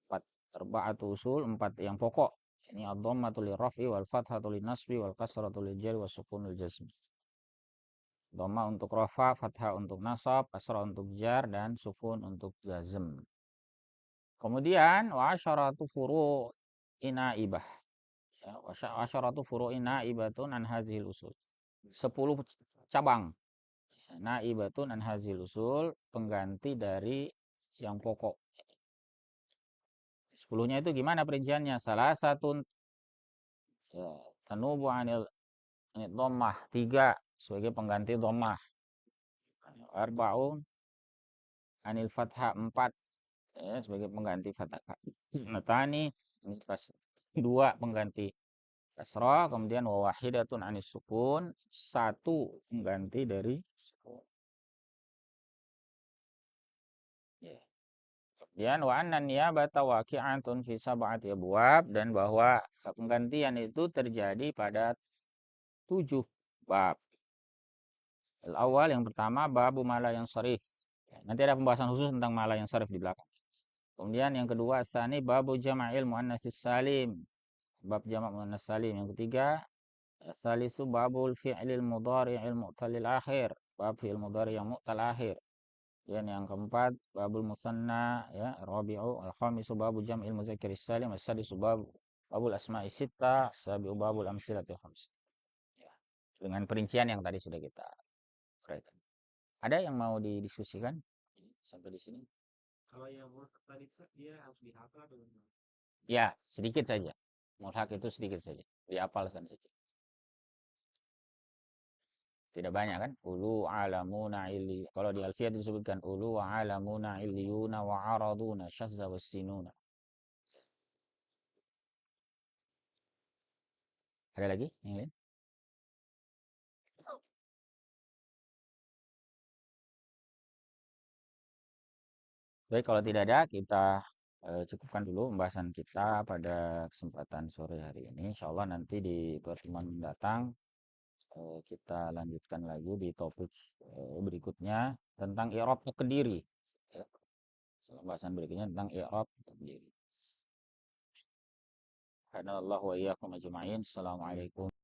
4 arba'atu usul, 4 yang pokok. Ini ad-dhammatu lirraf'i wal fathatu linnasbi wal kasratu liljari was sukunul jazmi. Dhamma untuk rafa, fathah untuk nasab, kasrah untuk jar dan sukun untuk jazm. Kemudian wa asyaratu furu' inaibah. Ya, wa asyaratu furu' inaibatun an hazil usul. 10 cabang naibatun an hazil usul, pengganti dari yang pokok. 10-nya itu gimana perinciannya? Salah satu ya, tanubu anil dhammah, 3 sebagai pengganti dhammah. Arba'un anil fathah, 4 ya, sebagai pengganti fathah. Natani ini pas 2 pengganti kasrah, kemudian wa wahidatun anis sukun, 1 pengganti dari sukun. Ya. Kemudian wa anna niyabata waqi'atun fi sab'ati abwab, dan bahwa penggantian itu terjadi pada 7 bab. Al-awwal yang pertama babu mala yang syarif. Ya, nanti ada pembahasan khusus tentang mala yang syarif di belakang. Kemudian yang kedua tsani babu jama'il muannatsis salim. Bab jamak muannas salim. Yang ketiga salisu babul fi'lil mudhari'il mu'talil akhir. Bab fi'il mudhari' yang mu'tal akhir. Dan yang keempat babul musanna ya rabi'u al-khamisu babu jam'il mudzakkar salim, as-sadisu babul asma'i sitta, sabi'u babul amsilatil khams. Ya. Dengan perincian yang tadi sudah kita uraikan. Ada yang mau didiskusikan sampai di sini? Kalau yang mulhaq tadi dia harus dihafal dengan Ya, sedikit saja. Mulhaq itu sedikit saja. Dihafalkan saja. Tidak banyak kan? Ulu alamuna illi. Kalau di Alfiyah disebutkan ulu wa alamuna illiyuna wa araduna syazza wassinuna. Ada lagi yang lain? Baik, kalau tidak ada, kita cukupkan dulu pembahasan kita pada kesempatan sore hari ini. Insya Allah nanti di pertemuan mendatang kita lanjutkan lagi di topik berikutnya tentang i'rab takdiri. Ya. Pembahasan berikutnya tentang i'rab takdiri. Hadallahu wa iyyakum ajma'in. Assalamualaikum.